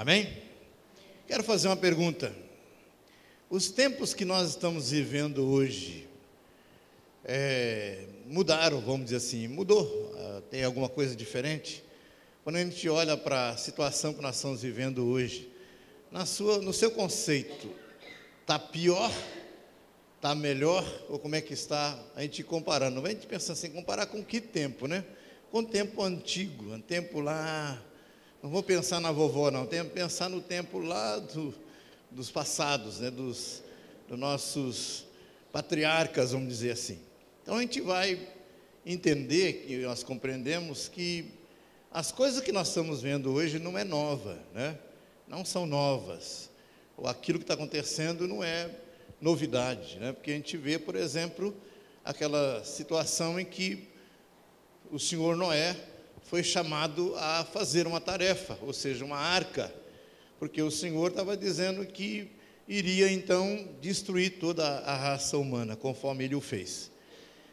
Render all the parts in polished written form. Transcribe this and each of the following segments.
Amém? Quero fazer uma pergunta. Os tempos que nós estamos vivendo hoje mudaram, vamos dizer assim, mudou? Tem alguma coisa diferente? Quando a gente olha para a situação que nós estamos vivendo hoje, no seu conceito, está pior, está melhor, ou como é que está a gente comparando? Não vai a gente pensar assim, comparar com que tempo, né? Com o tempo antigo, um tempo lá, não vou pensar na vovó não, tenho que pensar no tempo lá dos passados, né? Dos nossos patriarcas, vamos dizer assim. Então a gente vai entender, que nós compreendemos que as coisas que nós estamos vendo hoje não é nova, né? Não são novas, ou aquilo que está acontecendo não é novidade, né? Porque a gente vê, por exemplo, aquela situação em que o senhor Noé foi chamado a fazer uma tarefa, ou seja, uma arca, porque o Senhor estava dizendo que iria então destruir toda a raça humana, conforme ele o fez.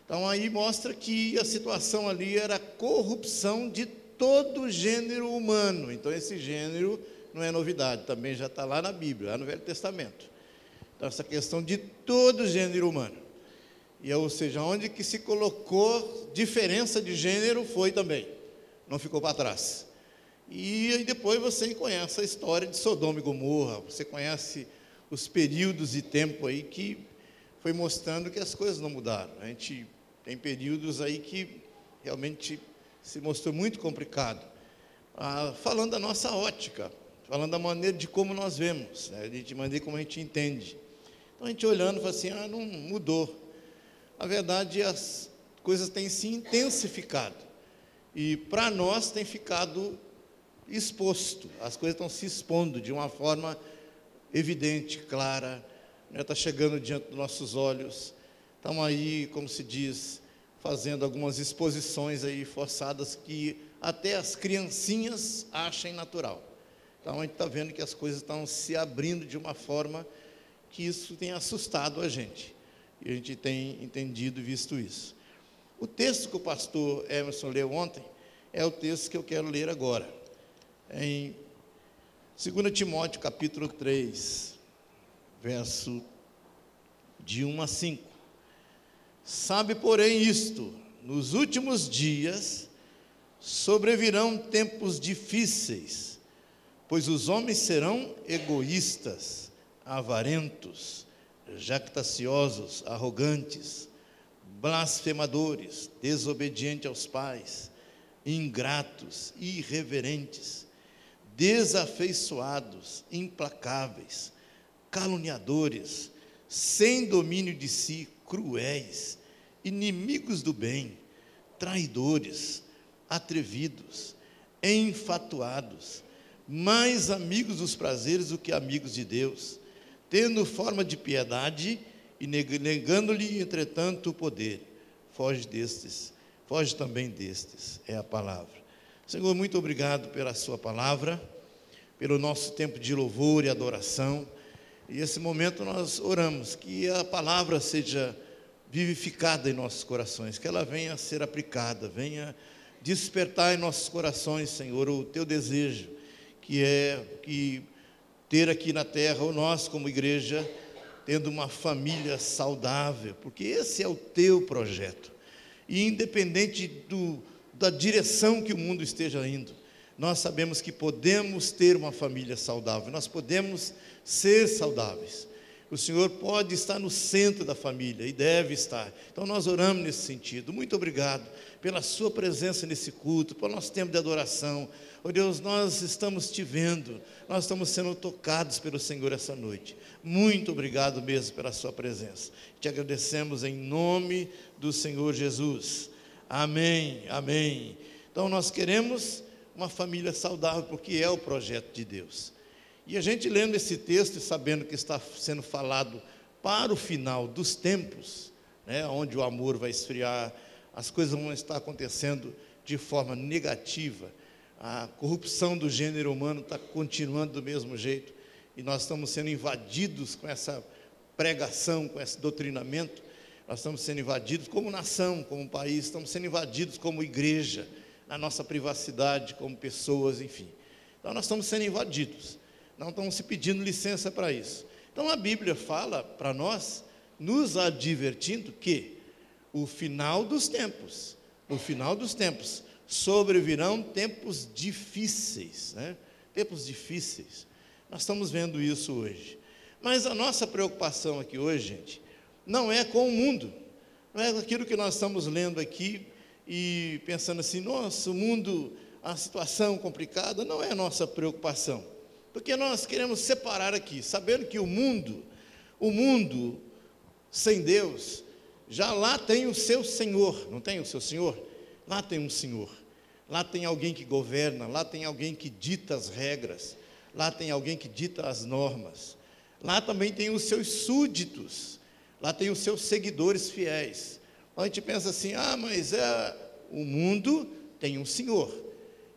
Então aí mostra que a situação ali era a corrupção de todo o gênero humano. Então esse gênero não é novidade, também já está lá na Bíblia, lá no Velho Testamento. Então essa questão de todo o gênero humano. Ou seja, onde que se colocou diferença de gênero foi também, não ficou para trás. E aí depois você conhece a história de Sodoma e Gomorra, você conhece os períodos de tempo aí que foi mostrando que as coisas não mudaram. A gente tem períodos aí que realmente se mostrou muito complicado. Falando da nossa ótica, falando da maneira de como nós vemos, né? De maneira como a gente entende. Então a gente olhando, fala assim, não mudou. Na verdade, as coisas têm se intensificado. E para nós tem ficado exposto. As coisas estão se expondo de uma forma evidente, clara, né? Está chegando diante dos nossos olhos. Estamos aí, como se diz, fazendo algumas exposições aí forçadas que até as criancinhas achem natural. Então a gente está vendo que as coisas estão se abrindo de uma forma que isso tem assustado a gente. E a gente tem entendido e visto isso. O texto que o pastor Emerson leu ontem é o texto que eu quero ler agora. Em 2 Timóteo capítulo 3, verso de 1 a 5. Sabe, porém, isto, nos últimos dias sobrevirão tempos difíceis, pois os homens serão egoístas, avarentos, jactanciosos, arrogantes, blasfemadores, desobedientes aos pais, ingratos, irreverentes, desafeiçoados, implacáveis, caluniadores, sem domínio de si, cruéis, inimigos do bem, traidores, atrevidos, enfatuados, mais amigos dos prazeres do que amigos de Deus, tendo forma de piedade e negando-lhe, entretanto, o poder. Foge também destes, é a palavra. Senhor, muito obrigado pela sua palavra, pelo nosso tempo de louvor e adoração. E esse momento nós oramos que a palavra seja vivificada em nossos corações, que ela venha a ser aplicada, venha despertar em nossos corações, Senhor, o teu desejo, que é que ter aqui na terra, ou nós como igreja, tendo uma família saudável, porque esse é o teu projeto. E independente da direção que o mundo esteja indo, nós sabemos que podemos ter uma família saudável, nós podemos ser saudáveis. O Senhor pode estar no centro da família e deve estar. Então nós oramos nesse sentido. Muito obrigado pela sua presença nesse culto, pelo nosso tempo de adoração. Oh Deus, nós estamos te vendo, nós estamos sendo tocados pelo Senhor essa noite. Muito obrigado mesmo pela sua presença. Te agradecemos em nome do Senhor Jesus. Amém, amém. Então nós queremos uma família saudável, porque é o projeto de Deus. E a gente lendo esse texto e sabendo que está sendo falado para o final dos tempos, né, onde o amor vai esfriar, as coisas vão estar acontecendo de forma negativa, a corrupção do gênero humano está continuando do mesmo jeito, e nós estamos sendo invadidos com essa pregação, com esse doutrinamento. Nós estamos sendo invadidos como nação, como país, estamos sendo invadidos como igreja, na nossa privacidade, como pessoas, enfim. Então nós estamos sendo invadidos. não estão se pedindo licença para isso. Então a Bíblia fala para nós, nos advertindo que no final dos tempos, sobrevirão tempos difíceis, né? Tempos difíceis. Nós estamos vendo isso hoje. Mas a nossa preocupação aqui hoje, gente, não é com o mundo, não é aquilo que nós estamos lendo aqui e pensando assim, nossa, o mundo, a situação complicada, não é a nossa preocupação. Porque nós queremos separar aqui, sabendo que o mundo sem Deus, já lá tem o seu Senhor, não tem o seu Senhor? Lá tem um Senhor, lá tem alguém que governa, lá tem alguém que dita as regras, lá tem alguém que dita as normas, lá também tem os seus súditos, lá tem os seus seguidores fiéis. A gente pensa assim, mas o mundo tem um Senhor,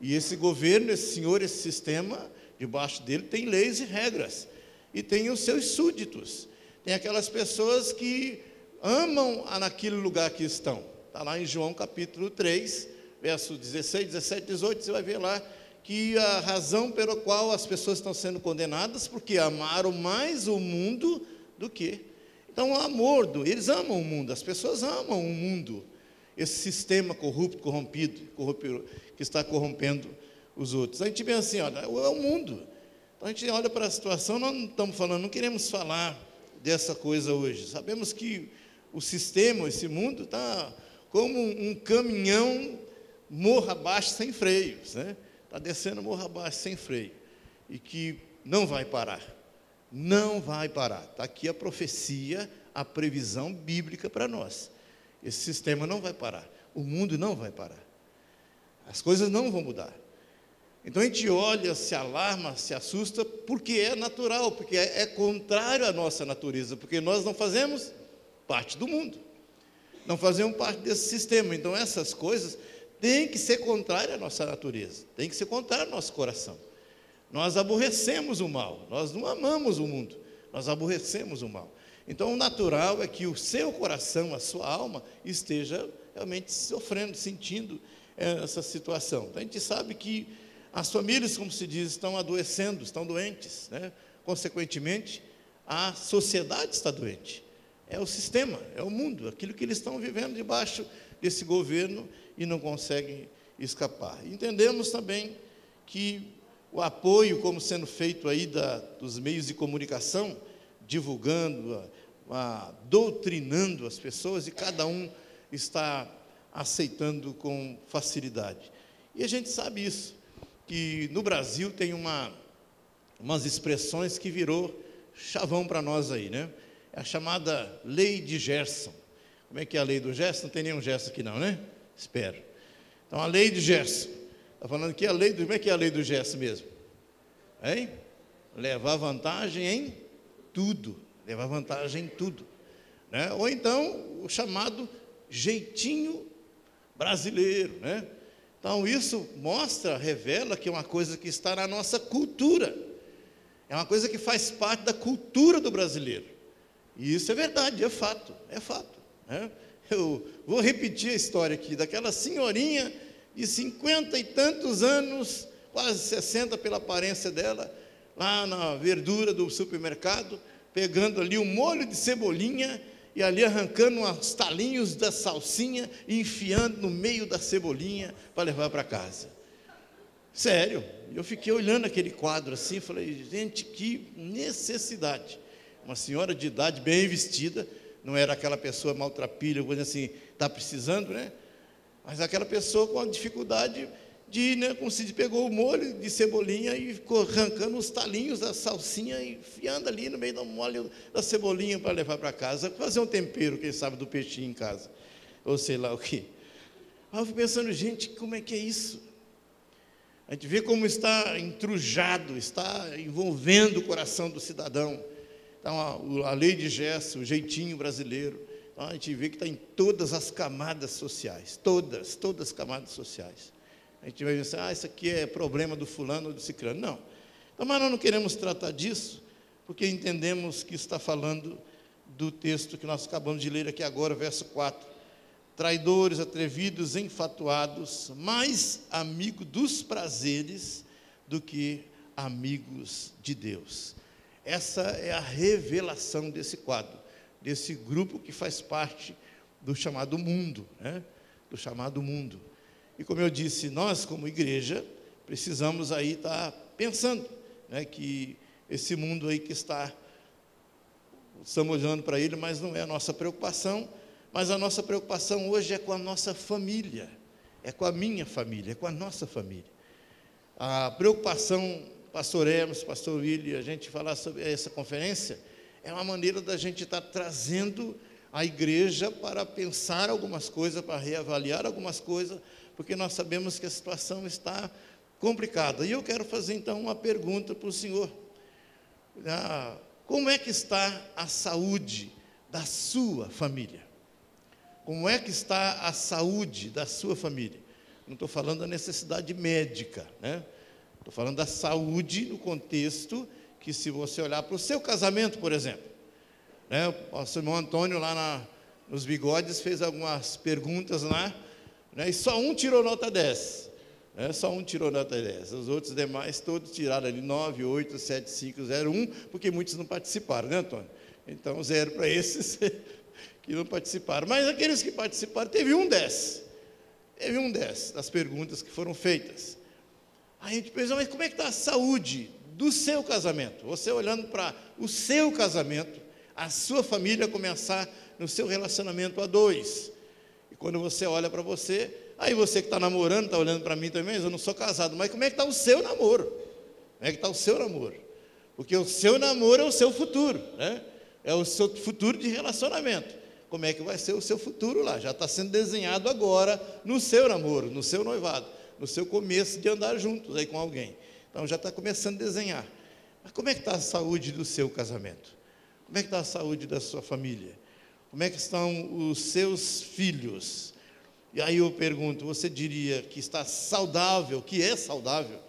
e esse governo, esse Senhor, esse sistema, debaixo dele tem leis e regras, e tem os seus súditos, tem aquelas pessoas que amam naquele lugar que estão. Está lá em João capítulo 3, verso 16, 17, 18, você vai ver lá que a razão pela qual as pessoas estão sendo condenadas, porque amaram mais o mundo do que. Então, o amor, eles amam o mundo, as pessoas amam o mundo, esse sistema corrupto, corrompido, que está corrompendo os outros. A gente vê assim, olha, é o mundo. Então, a gente olha para a situação, nós não estamos falando, não queremos falar dessa coisa hoje. Sabemos que o sistema, esse mundo, está como um caminhão morro abaixo sem freios, né? Está descendo morro abaixo sem freio, e que não vai parar, não vai parar. Está aqui a profecia, a previsão bíblica para nós. Esse sistema não vai parar, o mundo não vai parar, as coisas não vão mudar. Então a gente olha, se alarma, se assusta, porque é natural, porque é contrário à nossa natureza, porque nós não fazemos parte do mundo, não fazemos parte desse sistema. Então essas coisas têm que ser contrárias à nossa natureza, tem que ser contrário ao nosso coração. Nós aborrecemos o mal, nós não amamos o mundo, nós aborrecemos o mal. Então o natural é que o seu coração, a sua alma, esteja realmente sofrendo, sentindo essa situação. Então a gente sabe que as famílias, como se diz, estão adoecendo, estão doentes, né? Consequentemente, a sociedade está doente. É o sistema, é o mundo, aquilo que eles estão vivendo debaixo desse governo e não conseguem escapar. Entendemos também que o apoio, como sendo feito aí dos meios de comunicação, divulgando, doutrinando as pessoas, e cada um está aceitando com facilidade. E a gente sabe isso, que no Brasil tem umas expressões que virou chavão para nós aí, né? É a chamada lei de Gerson. Como é que é a lei do Gerson? Não tem nenhum Gerson aqui não, né? Espero. Então, a lei de Gerson. Está falando que como é que é a lei do Gerson mesmo? Hein? Levar vantagem em tudo. Levar vantagem em tudo, né? Ou então, o chamado jeitinho brasileiro, né? Então, isso revela que é uma coisa que está na nossa cultura, é uma coisa que faz parte da cultura do brasileiro, e isso é verdade, é fato, né? Eu vou repetir a história aqui, daquela senhorinha de 50 e tantos anos, quase 60 pela aparência dela, lá na verdura do supermercado, pegando ali um molho de cebolinha, e ali arrancando uns talinhos da salsinha e enfiando no meio da cebolinha para levar para casa. Sério, eu fiquei olhando aquele quadro assim, falei, gente, que necessidade. Uma senhora de idade bem vestida, não era aquela pessoa maltrapilha, assim, está precisando, né? Mas aquela pessoa com a dificuldade de, né, como se pegou o molho de cebolinha e ficou arrancando os talinhos da salsinha e enfiando ali no meio do molho da cebolinha para levar para casa, fazer um tempero, quem sabe, do peixinho em casa, ou sei lá o quê. Aí eu fui pensando, gente, como é que é isso? A gente vê como está entrujado, está envolvendo o coração do cidadão. Então, a lei de Gerson, o jeitinho brasileiro, então, a gente vê que está em todas as camadas sociais, todas as camadas sociais. A gente vai pensar, isso aqui é problema do fulano ou do ciclano. Não. Então, mas nós não queremos tratar disso, porque entendemos que está falando do texto que nós acabamos de ler aqui agora, verso 4. Traidores, atrevidos, enfatuados, mais amigo dos prazeres do que amigos de Deus. Essa é a revelação desse quadro, desse grupo que faz parte do chamado mundo, né? Do chamado mundo. E como eu disse, nós como igreja precisamos aí estar pensando, né, que esse mundo aí que estamos olhando para ele, mas não é a nossa preocupação, mas a nossa preocupação hoje é com a nossa família, é com a minha família, é com a nossa família. A preocupação, pastor Hermes, pastor Willi, a gente falar sobre essa conferência, é uma maneira da gente estar trazendo a igreja para pensar algumas coisas, para reavaliar algumas coisas, porque nós sabemos que a situação está complicada. E eu quero fazer então uma pergunta para o senhor. Como é que está a saúde da sua família? Como é que está a saúde da sua família? Não estou falando da necessidade médica, né? Estou falando da saúde no contexto que, se você olhar para o seu casamento, por exemplo, né? O pastor irmão Antônio lá nos bigodes fez algumas perguntas lá, né? E só um tirou nota 10. Só um tirou nota 10, os outros demais todos tiraram ali 9, 8, 7, 5, 0, 1, porque muitos não participaram, né, Antônio? Então, 0 para esses que não participaram. Mas aqueles que participaram, teve um 10. Teve um 10 das perguntas que foram feitas. Aí a gente pensa, mas como é que está a saúde do seu casamento? Você olhando para o seu casamento, a sua família começar no seu relacionamento a dois. E quando você olha para você, aí você que está namorando, está olhando para mim também, eu não sou casado, mas como é que está o seu namoro? Como é que está o seu namoro? Porque o seu namoro é o seu futuro, né? É o seu futuro de relacionamento. Como é que vai ser o seu futuro lá? Já está sendo desenhado agora no seu namoro, no seu noivado, no seu começo de andar juntos aí com alguém. Então já está começando a desenhar. Mas como é que está a saúde do seu casamento? Como é que está a saúde da sua família? Como é que estão os seus filhos? E aí eu pergunto, você diria que está saudável, que é saudável,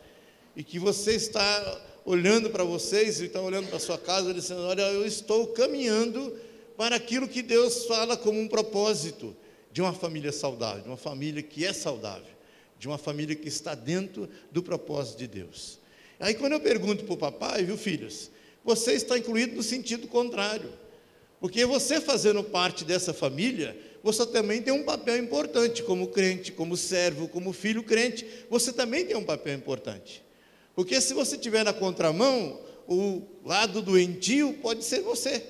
e que você está olhando para vocês, e está olhando para a sua casa, dizendo, olha, eu estou caminhando para aquilo que Deus fala como um propósito de uma família saudável, de uma família que é saudável, de uma família que está dentro do propósito de Deus. Aí quando eu pergunto para o papai, viu, filhos, você está incluído no sentido contrário, porque você fazendo parte dessa família, você também tem um papel importante como crente, como servo, como filho crente, você também tem um papel importante. Porque se você estiver na contramão, o lado doentio pode ser você.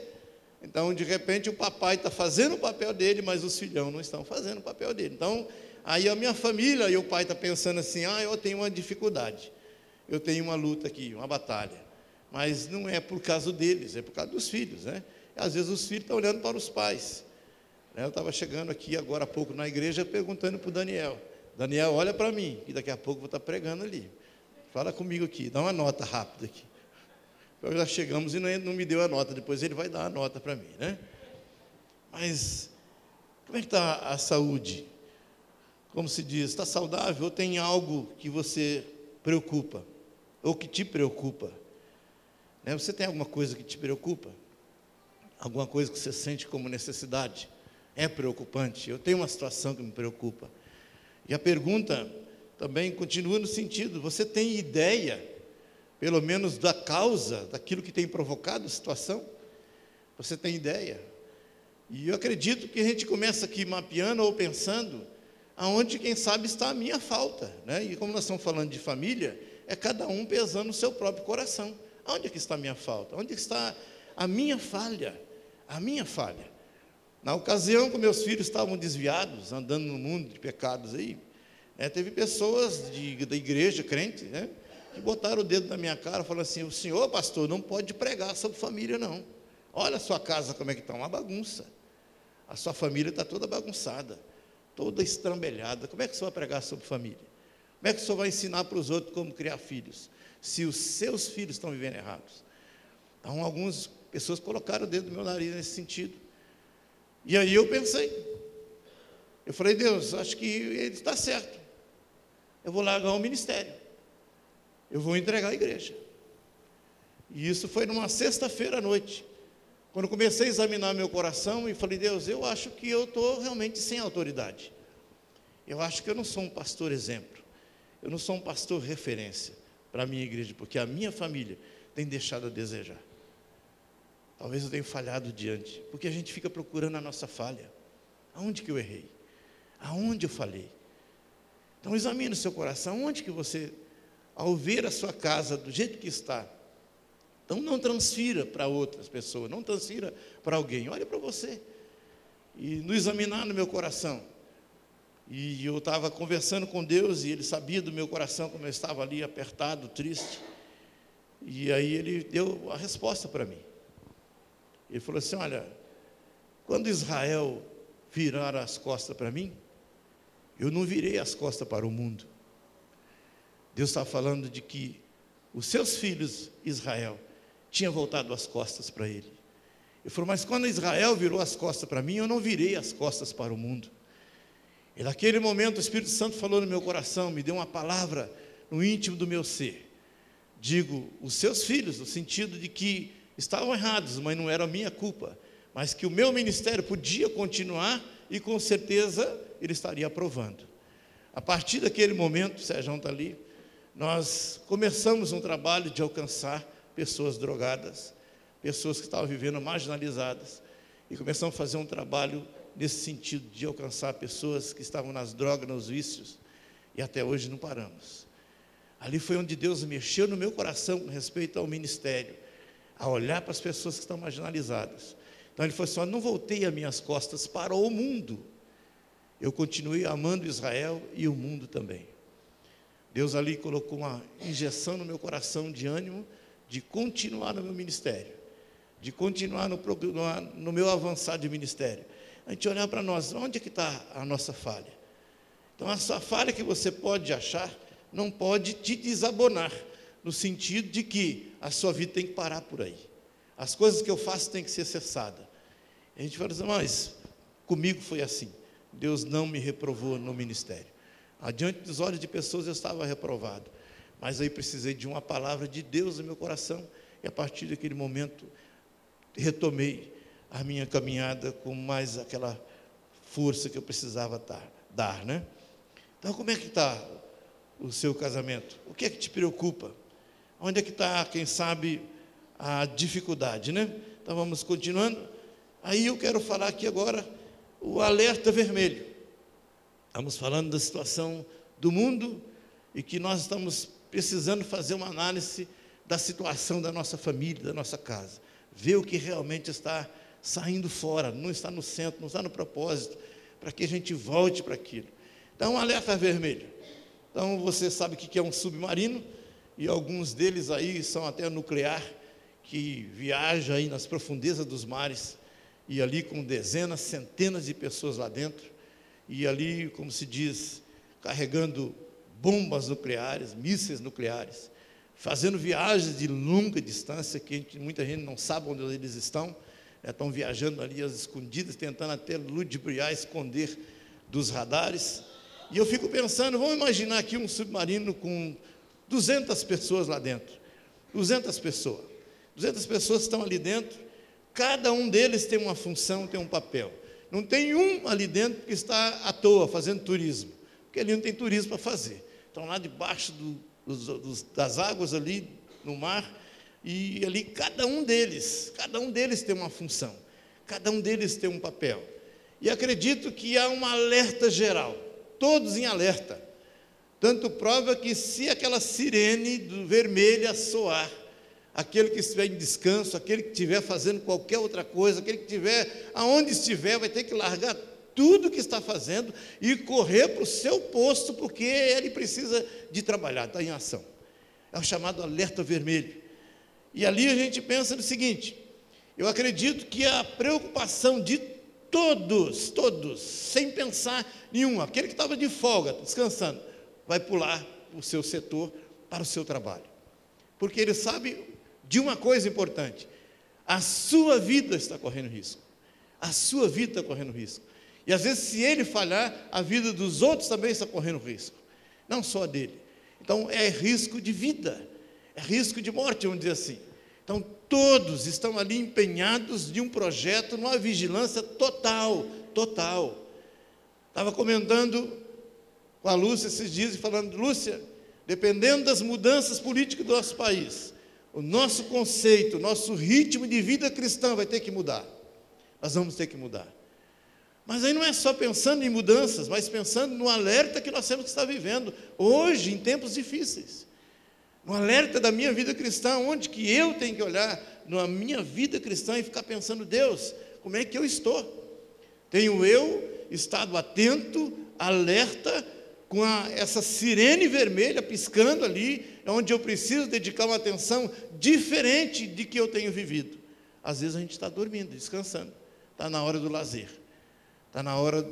Então, de repente, o papai está fazendo o papel dele, mas os filhão não estão fazendo o papel dele. Então, aí a minha família e o pai está pensando assim, eu tenho uma dificuldade, eu tenho uma luta aqui, uma batalha. Mas não é por causa deles, é por causa dos filhos, né? Às vezes os filhos estão olhando para os pais. Eu estava chegando aqui agora há pouco na igreja perguntando para o Daniel. Daniel, olha para mim, e daqui a pouco eu vou estar pregando ali. Fala comigo aqui, dá uma nota rápida aqui. Nós já chegamos e não me deu a nota, depois ele vai dar a nota para mim, né? Mas, como é que está a saúde? Como se diz, está saudável ou tem algo que você preocupa? Ou que te preocupa? Você tem alguma coisa que te preocupa? Alguma coisa que você sente como necessidade? É preocupante? Eu tenho uma situação que me preocupa. E a pergunta também continua no sentido, você tem ideia, pelo menos da causa, daquilo que tem provocado a situação? Você tem ideia? E eu acredito que a gente começa aqui mapeando ou pensando aonde, quem sabe, está a minha falta, né? E como nós estamos falando de família, é cada um pesando o seu próprio coração. Onde é que está a minha falta? Onde está a minha falha? A minha falha. Na ocasião que meus filhos estavam desviados, andando no mundo de pecados aí, teve pessoas da igreja, crente, né, que botaram o dedo na minha cara, falando assim, o senhor, pastor, não pode pregar sobre família, não. Olha a sua casa como é que está, uma bagunça. A sua família está toda bagunçada, toda estrambelhada. Como é que o senhor vai pregar sobre família? Como é que o senhor vai ensinar para os outros como criar filhos, se os seus filhos estão vivendo errados? Então, algumas pessoas colocaram o dedo no meu nariz nesse sentido. E aí eu pensei, eu falei, Deus, acho que ele está certo. Eu vou largar o ministério. Eu vou entregar a igreja. E isso foi numa sexta-feira à noite. Quando eu comecei a examinar meu coração e falei, Deus, eu acho que eu estou realmente sem autoridade. Eu acho que eu não sou um pastor exemplo. Eu não sou um pastor referência. para a minha igreja, porque a minha família tem deixado a desejar. Talvez eu tenha falhado diante, porque a gente fica procurando a nossa falha. Aonde que eu errei? Aonde eu falhei? Então examine o seu coração, onde que você, ao ver a sua casa do jeito que está, então não transfira para outras pessoas, não transfira para alguém, olhe para você. E no examinar no meu coração, e eu estava conversando com Deus, e Ele sabia do meu coração, como eu estava ali apertado, triste, e aí Ele deu a resposta para mim. Ele falou assim: olha, quando Israel virar as costas para mim, eu não virei as costas para o mundo. Deus está falando de que os seus filhos, Israel, tinham voltado as costas para Ele. Ele falou: mas quando Israel virou as costas para mim, eu não virei as costas para o mundo. E naquele momento o Espírito Santo falou no meu coração, me deu uma palavra no íntimo do meu ser. Digo, os seus filhos, no sentido de que estavam errados, mas não era a minha culpa, mas que o meu ministério podia continuar e com certeza Ele estaria aprovando. A partir daquele momento, o Sérgio está ali, nós começamos um trabalho de alcançar pessoas drogadas, pessoas que estavam vivendo marginalizadas, e começamos a fazer um trabalho nesse sentido de alcançar pessoas que estavam nas drogas, nos vícios, e até hoje não paramos. Ali foi onde Deus mexeu no meu coração com respeito ao ministério, a olhar para as pessoas que estão marginalizadas. Então Ele falou assim: não voltei as minhas costas para o mundo, eu continuei amando Israel e o mundo também. Deus ali colocou uma injeção no meu coração de ânimo, de continuar no meu ministério, de continuar no meu avançar de ministério. A gente olhar para nós, onde é que está a nossa falha? Então, essa falha que você pode achar, não pode te desabonar, no sentido de que a sua vida tem que parar por aí. As coisas que eu faço têm que ser cessadas. A gente fala assim: mas comigo foi assim. Deus não me reprovou no ministério. Adiante dos olhos de pessoas eu estava reprovado, mas aí precisei de uma palavra de Deus no meu coração, e a partir daquele momento retomei a minha caminhada com mais aquela força que eu precisava dar, né? Então, como é que está o seu casamento? O que é que te preocupa? Onde é que está, quem sabe, a dificuldade, né? Então vamos continuando. Aí eu quero falar aqui agora o alerta vermelho. Estamos falando da situação do mundo e que nós estamos precisando fazer uma análise da situação da nossa família, da nossa casa. Ver o que realmente está saindo fora, não está no centro, não está no propósito, para que a gente volte para aquilo. Então, um alerta vermelho. Então, você sabe o que é um submarino, e alguns deles aí são até nuclear, que viaja aí nas profundezas dos mares, e ali com dezenas, centenas de pessoas lá dentro, e ali, como se diz, carregando bombas nucleares, mísseis nucleares, fazendo viagens de longa distância, que muita gente não sabe onde eles estão viajando ali às escondidas, tentando até ludibriar, esconder dos radares. E eu fico pensando, vamos imaginar aqui um submarino com 200 pessoas lá dentro, 200 pessoas estão ali dentro, cada um deles tem uma função, tem um papel. Não tem um ali dentro que está à toa fazendo turismo, porque ali não tem turismo para fazer. Estão lá debaixo das águas ali no mar, e ali cada um deles tem uma função, cada um deles tem um papel. E acredito que há um alerta geral, todos em alerta. Tanto prova que se aquela sirene vermelha soar, aquele que estiver em descanso, aquele que estiver fazendo qualquer outra coisa, aquele que estiver, aonde estiver, vai ter que largar tudo que está fazendo e correr para o seu posto, porque ele precisa de trabalhar, está em ação. É o chamado alerta vermelho. E ali a gente pensa no seguinte: eu acredito que a preocupação de todos, sem pensar nenhum, aquele que estava de folga, descansando, vai pular o seu setor para o seu trabalho, porque ele sabe de uma coisa importante: a sua vida está correndo risco, a sua vida está correndo risco, e às vezes se ele falhar, a vida dos outros também está correndo risco, não só a dele. Então é risco de vida, é risco de morte, vamos dizer assim. Então todos estão ali empenhados de um projeto, numa vigilância total. Estava comentando com a Lúcia esses dias e falando: Lúcia, dependendo das mudanças políticas do nosso país, o nosso conceito, o nosso ritmo de vida cristã vai ter que mudar. Nós vamos ter que mudar. Mas aí não é só pensando em mudanças, mas pensando no alerta que nós temos que estar vivendo hoje, em tempos difíceis. No alerta da minha vida cristã, onde que eu tenho que olhar na minha vida cristã e ficar pensando, Deus, como é que eu estou? Tenho eu estado atento, alerta, com essa sirene vermelha piscando ali, onde eu preciso dedicar uma atenção diferente de que eu tenho vivido. Às vezes a gente está dormindo, descansando, está na hora do lazer, está na hora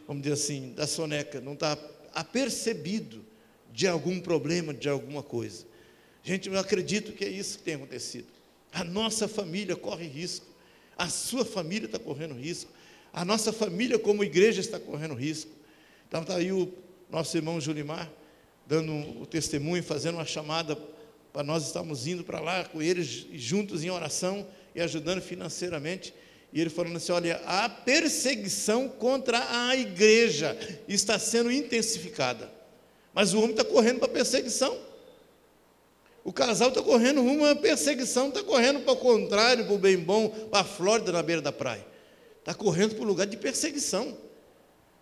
vamos dizer assim, da soneca, não está apercebido de algum problema, de alguma coisa. Gente, eu acredito que é isso que tem acontecido. A nossa família corre risco, a sua família está correndo risco, a nossa família como igreja está correndo risco. Então está aí o nosso irmão Julimar, dando o testemunho, fazendo uma chamada para nós estarmos indo para lá com eles, juntos em oração e ajudando financeiramente. E ele falando assim, olha, a perseguição contra a igreja está sendo intensificada. Mas o homem está correndo para a perseguição. O casal está correndo rumo à perseguição, está correndo para o contrário, para o bem bom, para a Flórida na beira da praia. Está correndo para o lugar de perseguição.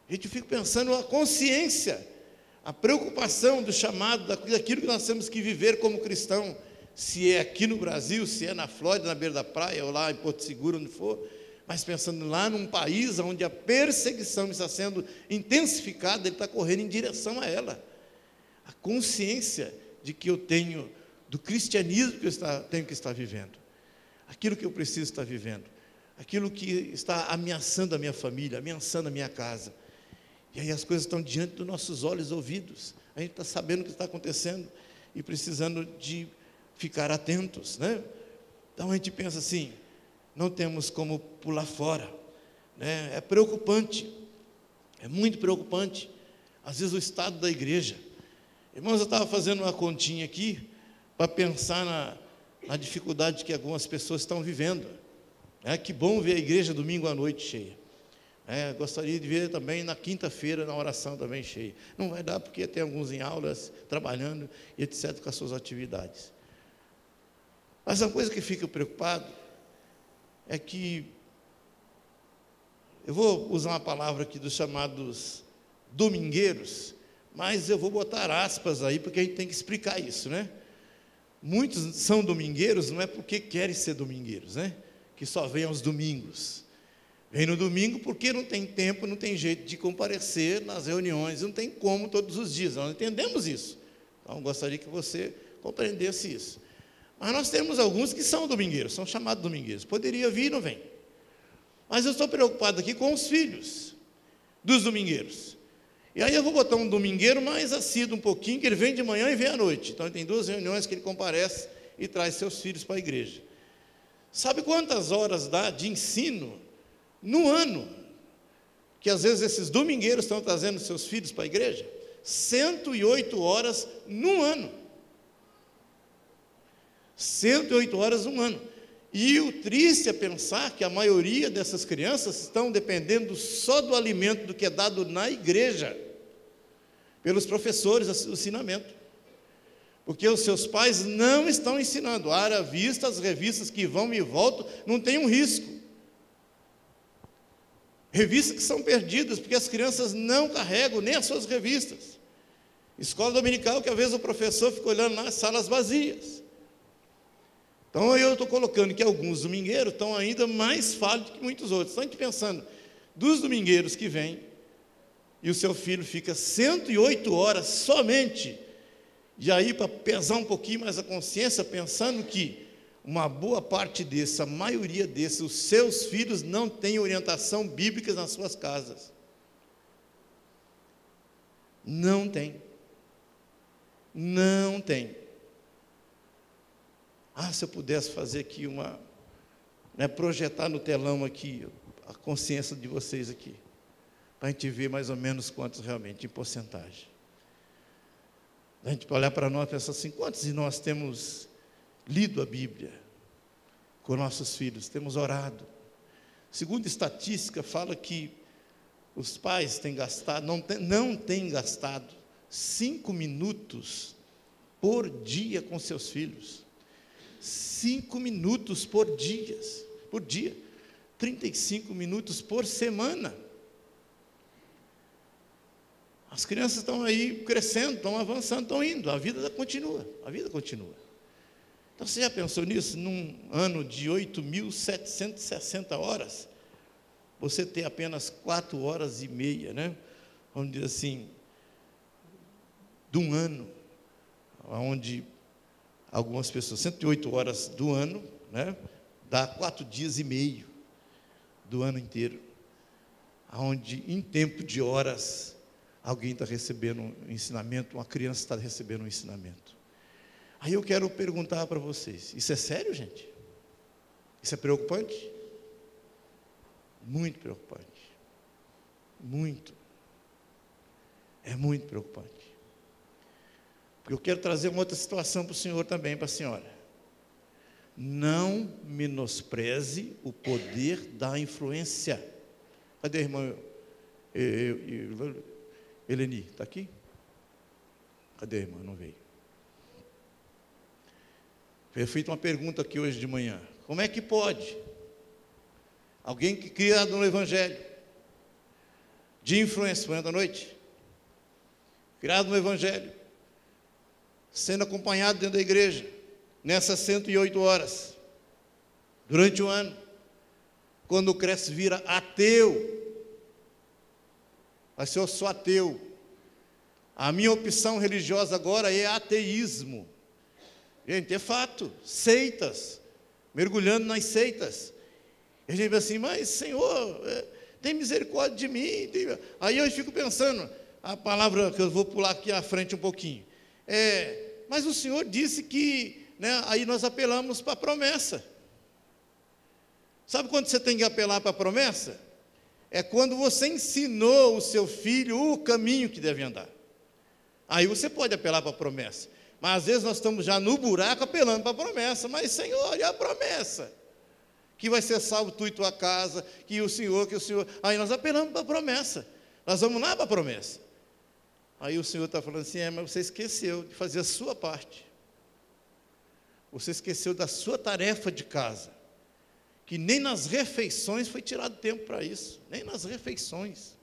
A gente fica pensando a consciência, a preocupação do chamado, daquilo que nós temos que viver como cristão, se é aqui no Brasil, se é na Flórida, na beira da praia, ou lá em Porto Seguro, onde for, mas pensando lá num país onde a perseguição está sendo intensificada, ele está correndo em direção a ela. A consciência de que eu tenho, do cristianismo que eu tenho que estar vivendo, aquilo que eu preciso estar vivendo, aquilo que está ameaçando a minha família, ameaçando a minha casa. E aí as coisas estão diante dos nossos olhos e ouvidos, a gente está sabendo o que está acontecendo e precisando de ficar atentos, né? Então a gente pensa assim, não temos como pular fora, né? É preocupante, é muito preocupante, às vezes o estado da igreja. Irmãos, eu estava fazendo uma continha aqui, para pensar na dificuldade que algumas pessoas estão vivendo. Que bom ver a igreja domingo à noite cheia. Gostaria de ver também na quinta-feira, na oração também cheia. Não vai dar porque tem alguns em aulas, trabalhando, e etc., com as suas atividades. Mas uma coisa que fica preocupado é que, eu vou usar uma palavra aqui dos chamados domingueiros, mas eu vou botar aspas aí, porque a gente tem que explicar isso, né? Muitos são domingueiros, não é porque querem ser domingueiros, né? Que só vêm aos domingos. Vem no domingo porque não tem tempo, não tem jeito de comparecer nas reuniões, não tem como todos os dias, nós entendemos isso. Então, gostaria que você compreendesse isso. Mas nós temos alguns que são domingueiros, são chamados domingueiros. Poderia vir e não vem. Mas eu estou preocupado aqui com os filhos dos domingueiros. E aí eu vou botar um domingueiro mais assíduo um pouquinho, que ele vem de manhã e vem à noite. Então, ele tem 2 reuniões que ele comparece e traz seus filhos para a igreja. Sabe quantas horas dá de ensino no ano que às vezes esses domingueiros estão trazendo seus filhos para a igreja? 108 horas no ano. 108 horas no ano. E o triste é pensar que a maioria dessas crianças estão dependendo só do alimento do que é dado na igreja, pelos professores, o ensinamento. Porque os seus pais não estão ensinando. Haja vista as revistas que vão e voltam, não tem um risco. Revistas que são perdidas, porque as crianças não carregam nem as suas revistas. Escola dominical, que às vezes o professor fica olhando nas salas vazias. Então, eu estou colocando que alguns domingueiros estão ainda mais falhos que muitos outros. Então, a gente pensando, dos domingueiros que vêm, e o seu filho fica 108 horas somente, e aí, para pesar um pouquinho mais a consciência, pensando que uma boa parte desses, a maioria desses, os seus filhos não têm orientação bíblica nas suas casas. Não tem. Não tem. Se eu pudesse fazer aqui projetar no telão aqui, a consciência de vocês aqui, para a gente ver mais ou menos quantos realmente, em porcentagem. A gente olhar para nós e pensar assim, quantos de nós temos lido a Bíblia com nossos filhos, temos orado? Segundo estatística, fala que os pais têm gastado, não têm gastado 5 minutos por dia com seus filhos. 5 minutos por dia, 35 minutos por semana. As crianças estão aí crescendo, estão avançando, estão indo, a vida continua. Então, você já pensou nisso? Num ano de 8.760 horas, você ter apenas 4 horas e meia, né? Vamos dizer assim, de um ano, onde algumas pessoas, 108 horas do ano, né? Dá 4 dias e meio do ano inteiro, onde em tempo de horas, alguém está recebendo um ensinamento, uma criança está recebendo um ensinamento. Aí eu quero perguntar para vocês, isso é sério, gente? Isso é preocupante? Muito preocupante. Muito. É muito preocupante. Porque eu quero trazer uma outra situação para o senhor também, para a senhora. Não menospreze o poder da influência. Cadê a irmã Eleni? Está aqui? Cadê a irmã? Não veio. Foi feita uma pergunta aqui hoje de manhã. Como é que pode alguém que criado no Evangelho, de influência, foi à noite, criado no Evangelho, sendo acompanhado dentro da igreja, nessas 108 horas, durante o ano, quando cresce vira ateu, mas eu sou ateu, a minha opção religiosa agora é ateísmo. Gente, é fato, seitas, mergulhando nas seitas. E a gente diz assim, mas Senhor, tem misericórdia de mim. Aí eu fico pensando, a palavra que eu vou pular aqui à frente um pouquinho, mas o Senhor disse que, né, aí nós apelamos para a promessa. Sabe quando você tem que apelar para a promessa? É quando você ensinou o seu filho o caminho que deve andar. Aí você pode apelar para a promessa. Mas às vezes nós estamos já no buraco apelando para a promessa. Mas Senhor, e a promessa? Que vai ser salvo tu e tua casa, que o Senhor... Aí nós apelamos para a promessa. Nós vamos lá para a promessa. Aí o Senhor está falando assim, mas você esqueceu de fazer a sua parte. Você esqueceu da sua tarefa de casa. Que nem nas refeições foi tirado tempo para isso. Nem nas refeições.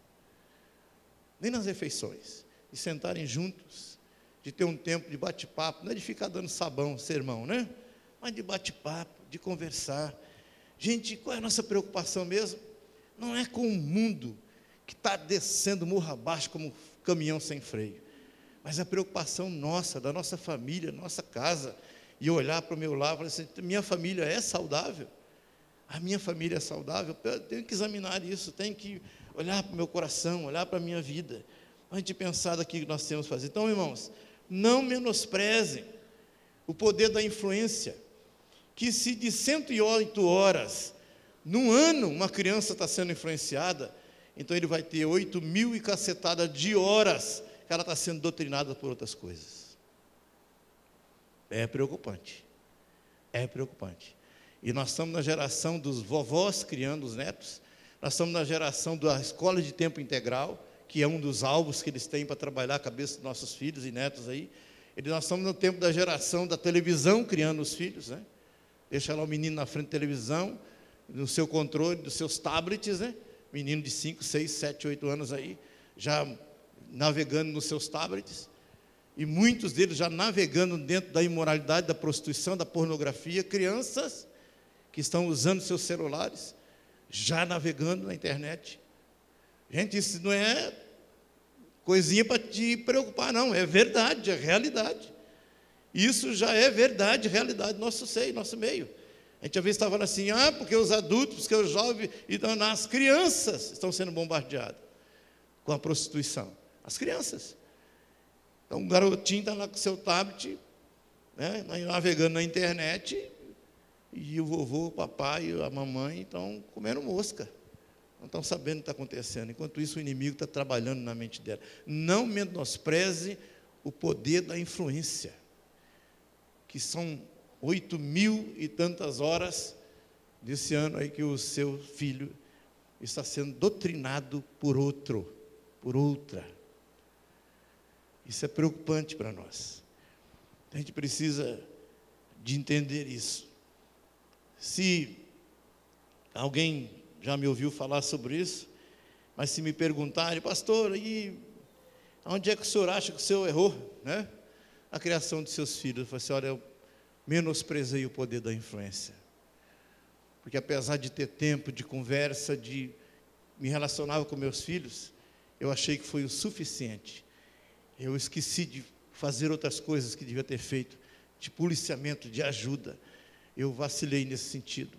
Nem nas refeições. De sentarem juntos, de ter um tempo de bate-papo, não é de ficar dando sabão, sermão, né? Mas de bate-papo, de conversar. Gente, qual é a nossa preocupação mesmo? Não é com o mundo que está descendo morro abaixo como caminhão sem freio, mas a preocupação nossa, da nossa família, nossa casa, e olhar para o meu lado e falar assim, minha família é saudável? A minha família é saudável? Eu tenho que examinar isso, tenho que olhar para o meu coração, olhar para a minha vida, a gente pensar daquilo que nós temos que fazer. Então, irmãos, não menosprezem o poder da influência, que se de 108 horas, num ano, uma criança está sendo influenciada, então ele vai ter 8.000 e cacetada de horas que ela está sendo doutrinada por outras coisas. É preocupante. É preocupante. E nós estamos na geração dos vovós criando os netos, nós estamos na geração da escola de tempo integral, que é um dos alvos que eles têm para trabalhar a cabeça dos nossos filhos e netos aí. Nós estamos no tempo da geração da televisão criando os filhos, né? Deixa lá o menino na frente da televisão, no seu controle, dos seus tablets, né? Menino de 5, 6, 7, 8 anos aí, já navegando nos seus tablets, e muitos deles já navegando dentro da imoralidade, da prostituição, da pornografia, crianças que estão usando seus celulares, já navegando na internet. Gente, isso não é coisinha para te preocupar, não, é verdade, é realidade. Isso já é verdade, realidade, nosso seio, nosso meio. A gente às vezes está falando assim, porque os adultos, porque os jovens, então as crianças estão sendo bombardeadas com a prostituição. As crianças. Então o garotinho está lá com o seu tablet, né, navegando na internet, e o vovô, o papai e a mamãe estão comendo mosca. Não estão sabendo o que está acontecendo. Enquanto isso, o inimigo está trabalhando na mente dela. Não menospreze o poder da influência, que são 8.000 e tantas horas desse ano aí que o seu filho está sendo doutrinado por outro, por outra. Isso é preocupante para nós. A gente precisa de entender isso. Se alguém já me ouviu falar sobre isso, mas se me perguntarem, pastor, e onde é que o senhor acha que o senhor errou, né? A criação de seus filhos. Eu falei assim, olha, eu menosprezei o poder da influência. Porque apesar de ter tempo de conversa, de me relacionar com meus filhos, eu achei que foi o suficiente. Eu esqueci de fazer outras coisas que devia ter feito, de policiamento, de ajuda. Eu vacilei nesse sentido.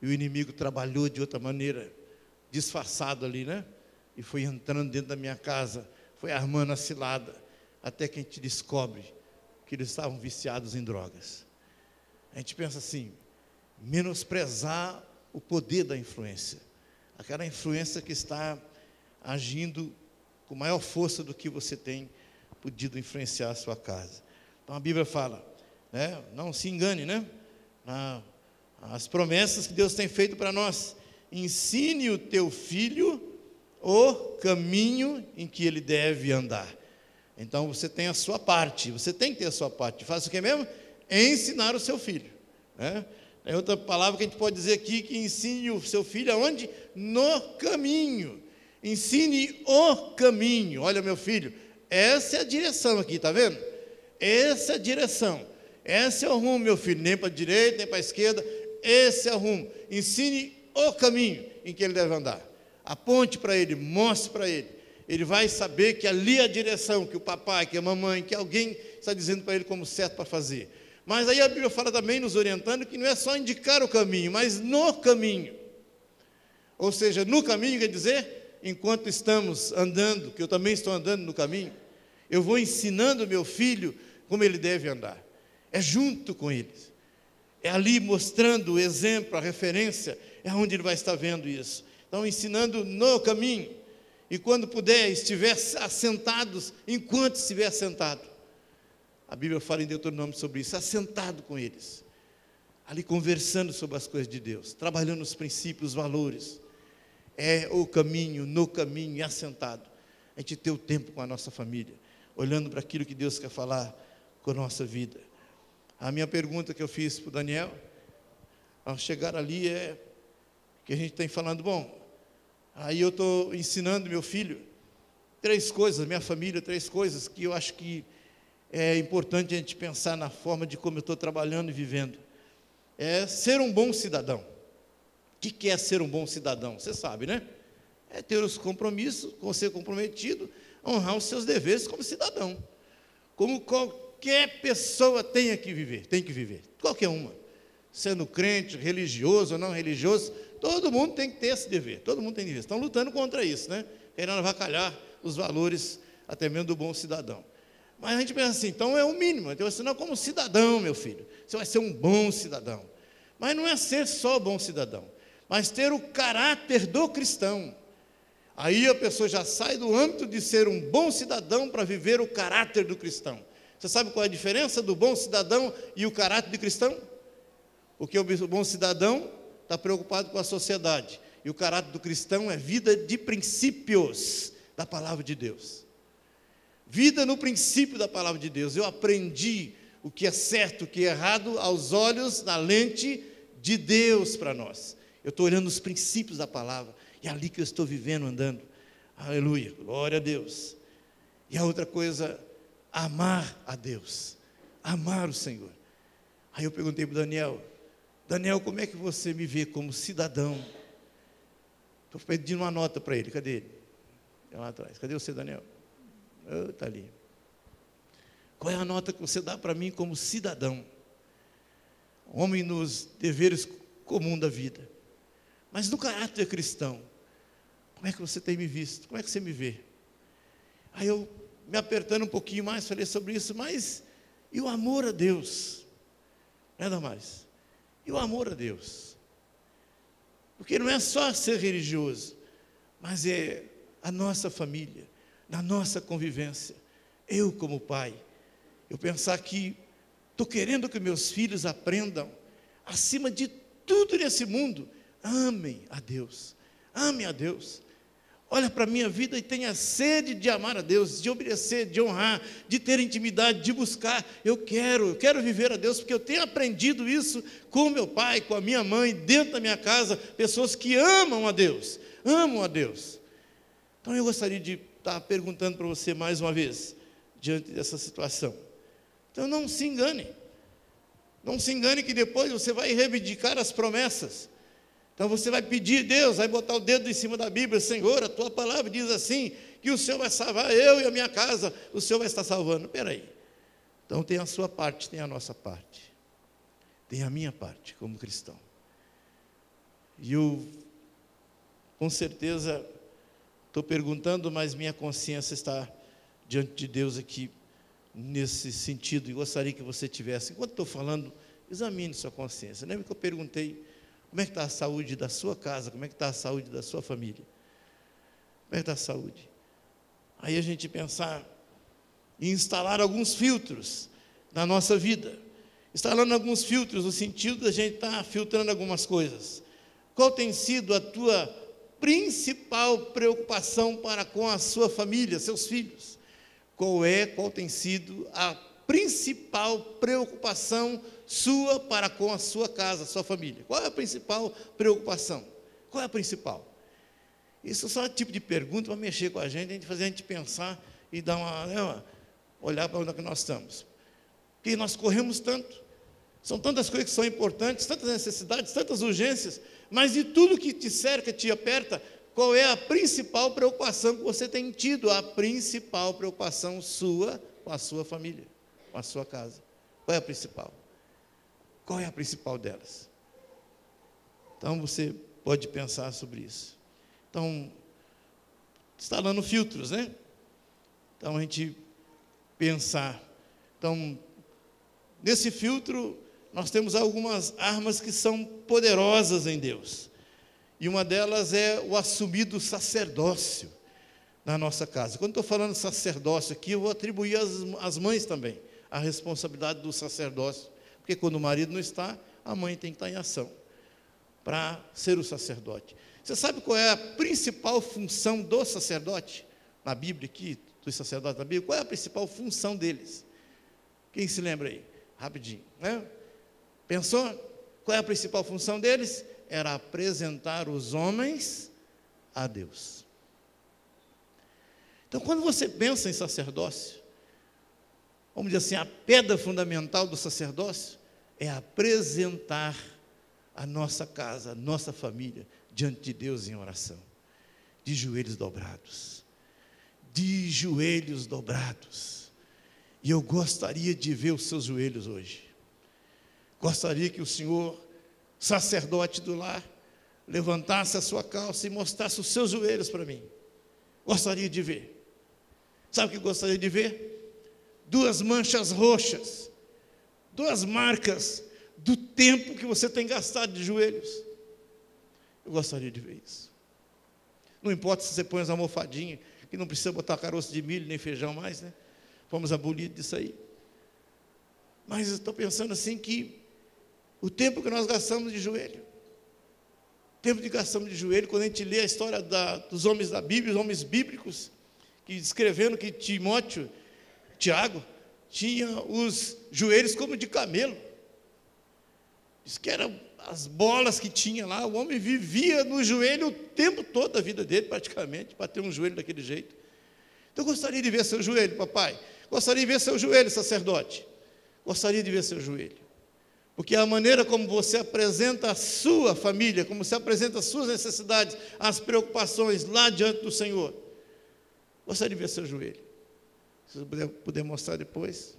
E o inimigo trabalhou de outra maneira, disfarçado ali, né? E foi entrando dentro da minha casa, foi armando a cilada, até que a gente descobre que eles estavam viciados em drogas. A gente pensa assim, menosprezar o poder da influência. Aquela influência que está agindo com maior força do que você tem podido influenciar a sua casa. Então a Bíblia fala, né? Não se engane, né? As promessas que Deus tem feito para nós. Ensine o teu filho o caminho em que ele deve andar. Então você tem a sua parte, você tem que ter a sua parte. Faça o que mesmo? Ensinar o seu filho, né? Tem outra palavra que a gente pode dizer aqui, que ensine o seu filho aonde? No caminho. Ensine o caminho. Olha, meu filho, essa é a direção aqui, está vendo? Essa é a direção. Esse é o rumo, meu filho. Nem para a direita, nem para a esquerda. Esse é o rumo. Ensine o caminho em que ele deve andar. Aponte para ele, mostre para ele. Ele vai saber que ali é a direção, que o papai, que a mamãe, que alguém está dizendo para ele como certo para fazer. Mas aí a Bíblia fala também, nos orientando, que não é só indicar o caminho, mas no caminho. Ou seja, no caminho quer dizer, enquanto estamos andando, que eu também estou andando no caminho, eu vou ensinando meu filho como ele deve andar. É junto com eles. É ali mostrando o exemplo, a referência, é onde ele vai estar vendo isso. Então, ensinando no caminho. E quando puder, estiver assentados, enquanto estiver assentado. A Bíblia fala em Deuteronômio sobre isso, assentado com eles. Ali conversando sobre as coisas de Deus, trabalhando os princípios, os valores. É o caminho, no caminho, e assentado. A gente ter o tempo com a nossa família, olhando para aquilo que Deus quer falar com a nossa vida. A minha pergunta que eu fiz para o Daniel, ao chegar ali, é que a gente tem falando, bom, aí eu estou ensinando meu filho 3 coisas, minha família, 3 coisas que eu acho que é importante a gente pensar na forma de como eu estou trabalhando e vivendo. É ser um bom cidadão. O que é ser um bom cidadão? Você sabe, né? É ter os compromissos, com ser comprometido, honrar os seus deveres como cidadão. Como qualquer pessoa tem que viver, qualquer uma. Sendo crente, religioso ou não religioso, todo mundo tem que ter esse dever, todo mundo tem dever. Estão lutando contra isso, né? Querendo avacalhar os valores até mesmo do bom cidadão. Mas a gente pensa assim, então é o mínimo, então você não é como cidadão, meu filho, você vai ser um bom cidadão. Mas não é ser só bom cidadão, mas ter o caráter do cristão. Aí a pessoa já sai do âmbito de ser um bom cidadão para viver o caráter do cristão. Você sabe qual é a diferença do bom cidadão e o caráter de cristão? Porque o bom cidadão está preocupado com a sociedade, e o caráter do cristão é vida de princípios da palavra de Deus. Vida no princípio da palavra de Deus. Eu aprendi o que é certo, o que é errado, aos olhos, na lente de Deus para nós. Eu estou olhando os princípios da palavra, e é ali que eu estou vivendo, andando. Aleluia, glória a Deus. E a outra coisa, amar a Deus, amar o Senhor. Aí eu perguntei para o Daniel, como é que você me vê como cidadão? Estou pedindo uma nota para ele, cadê ele? É lá atrás, cadê você, Daniel? Está ali. Qual é a nota que você dá para mim como cidadão? Homem nos deveres comuns da vida. Mas no caráter cristão, como é que você tem me visto? Como é que você me vê? Aí eu, me apertando um pouquinho mais, falei sobre isso, mas e o amor a Deus? Nada mais. E o amor a Deus? Porque não é só ser religioso, mas é a nossa família, na nossa convivência. Eu como pai, eu pensar que estou querendo que meus filhos aprendam, acima de tudo nesse mundo, amem a Deus, amem a Deus. Olha para a minha vida e tenha sede de amar a Deus, de obedecer, de honrar, de ter intimidade, de buscar. Eu quero viver a Deus, porque eu tenho aprendido isso com o meu pai, com a minha mãe, dentro da minha casa, pessoas que amam a Deus, amam a Deus. Então eu gostaria de estar perguntando para você mais uma vez, diante dessa situação. Então não se engane que depois você vai reivindicar as promessas. Então você vai pedir a Deus, vai botar o dedo em cima da Bíblia: Senhor, a tua palavra diz assim, que o Senhor vai salvar eu e a minha casa, o Senhor vai estar salvando. Espera aí. Então tem a sua parte, tem a nossa parte. Tem a minha parte como cristão. E eu, com certeza, estou perguntando, mas minha consciência está diante de Deus aqui, nesse sentido, e gostaria que você tivesse. Enquanto estou falando, examine sua consciência. Lembra que eu perguntei: como é que está a saúde da sua casa? Como é que está a saúde da sua família? Como é que está a saúde? Aí a gente pensar em instalar alguns filtros na nossa vida. Instalando alguns filtros no sentido da gente estar filtrando algumas coisas. Qual tem sido a tua principal preocupação para com a sua família, seus filhos? Qual tem sido a principal preocupação sua para com a sua casa, a sua família? Qual é a principal preocupação? Qual é a principal? Isso só é tipo de pergunta para mexer com a gente fazer a gente pensar e dar olhar para onde é que nós estamos. Porque nós corremos tanto, são tantas coisas que são importantes, tantas necessidades, tantas urgências, mas de tudo que te cerca, te aperta, qual é a principal preocupação que você tem tido? A principal preocupação sua com a sua família, com a sua casa. Qual é a principal? Qual é a principal delas? Então você pode pensar sobre isso. Então, instalando filtros, né? Então a gente pensar. Então, nesse filtro, nós temos algumas armas que são poderosas em Deus. E uma delas é o assumido sacerdócio na nossa casa. Quando estou falando sacerdócio aqui, eu vou atribuir às mães também a responsabilidade do sacerdócio. Porque quando o marido não está, a mãe tem que estar em ação para ser o sacerdote. Você sabe qual é a principal função do sacerdote? Na Bíblia aqui, dos sacerdotes da Bíblia, qual é a principal função deles? Quem se lembra aí? Rapidinho, né? Pensou? Qual é a principal função deles? Era apresentar os homens a Deus. Então, quando você pensa em sacerdócio, vamos dizer assim, a pedra fundamental do sacerdócio é apresentar a nossa casa, a nossa família, diante de Deus em oração, de joelhos dobrados. De joelhos dobrados. E eu gostaria de ver os seus joelhos hoje. Gostaria que o senhor, sacerdote do lar, levantasse a sua calça e mostrasse os seus joelhos para mim. Gostaria de ver. Sabe o que eu gostaria de ver? 2 manchas roxas, 2 marcas do tempo que você tem gastado de joelhos. Eu gostaria de ver isso. Não importa se você põe as almofadinhas, que não precisa botar caroço de milho nem feijão mais, né? Fomos abolidos disso aí. Mas eu estou pensando assim que o tempo que nós gastamos de joelho, quando a gente lê a história dos homens da Bíblia, os homens bíblicos, que descrevendo que Tiago, tinha os joelhos como de camelo. Diz que eram as bolas que tinha lá, o homem vivia no joelho o tempo todo da vida dele, praticamente, para ter um joelho daquele jeito. Então eu gostaria de ver seu joelho, papai. Gostaria de ver seu joelho, sacerdote. Gostaria de ver seu joelho. Porque a maneira como você apresenta a sua família, como você apresenta as suas necessidades, as preocupações lá diante do Senhor. Gostaria de ver seu joelho. Se você puder mostrar depois.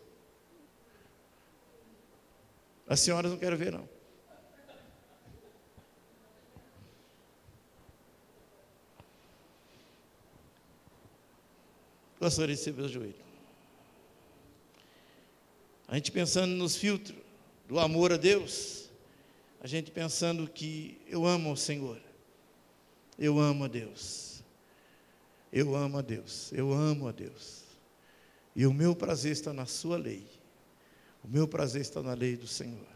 As senhoras não quero ver, não. Gostaria de ser meu joelho. A gente pensando nos filtros do amor a Deus, a gente pensando que eu amo o Senhor, eu amo a Deus, eu amo a Deus, eu amo a Deus, e o meu prazer está na sua lei, o meu prazer está na lei do Senhor,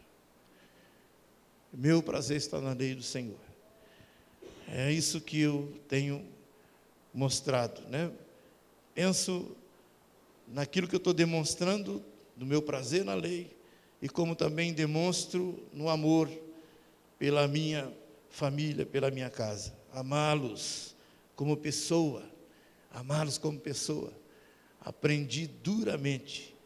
o meu prazer está na lei do Senhor. É isso que eu tenho mostrado, né? Penso naquilo que eu estou demonstrando, no meu prazer na lei, e como também demonstro no amor pela minha família, pela minha casa. Amá-los como pessoa, amá-los como pessoa. Aprendi duramente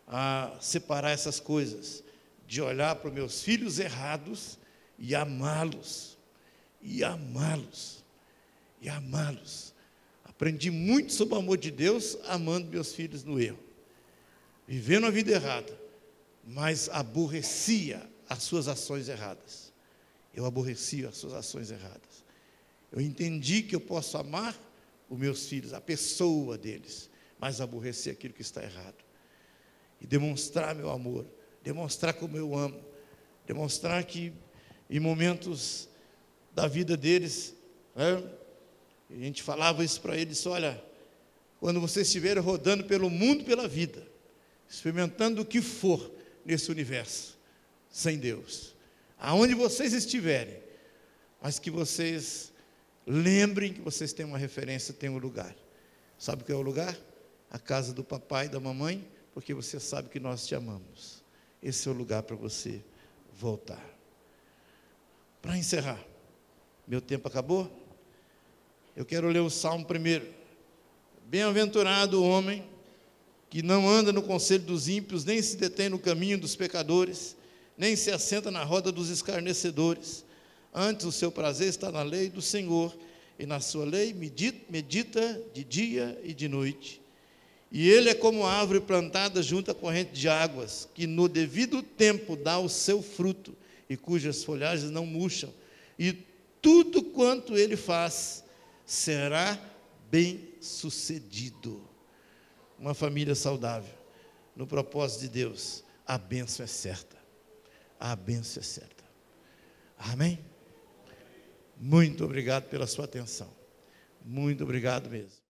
a separar essas coisas, de olhar para os meus filhos errados e amá-los, e amá-los, e amá-los. Aprendi muito sobre o amor de Deus, amando meus filhos no erro, vivendo a vida errada, mas aborrecia as suas ações erradas. Eu aborrecia as suas ações erradas. Eu entendi que eu posso amar os meus filhos, a pessoa deles, mas aborrecer aquilo que está errado. E demonstrar meu amor, demonstrar como eu amo, demonstrar que em momentos da vida deles, né, a gente falava isso para eles: olha, quando vocês estiverem rodando pelo mundo, pela vida, experimentando o que for nesse universo, sem Deus, aonde vocês estiverem, mas que vocês lembrem que vocês têm uma referência, têm um lugar. Sabe o que é o lugar? A casa do papai e da mamãe, porque você sabe que nós te amamos. Esse é o lugar para você voltar. Para encerrar, meu tempo acabou. Eu quero ler o Salmo primeiro. Bem-aventurado o homem que não anda no conselho dos ímpios, nem se detém no caminho dos pecadores, nem se assenta na roda dos escarnecedores. Antes o seu prazer está na lei do Senhor, e na sua lei medita de dia e de noite. E ele é como árvore plantada junto à corrente de águas, que no devido tempo dá o seu fruto, e cujas folhagens não murcham. E tudo quanto ele faz será bem sucedido. Uma família saudável, no propósito de Deus, a bênção é certa. A bênção é certa. Amém? Muito obrigado pela sua atenção. Muito obrigado mesmo.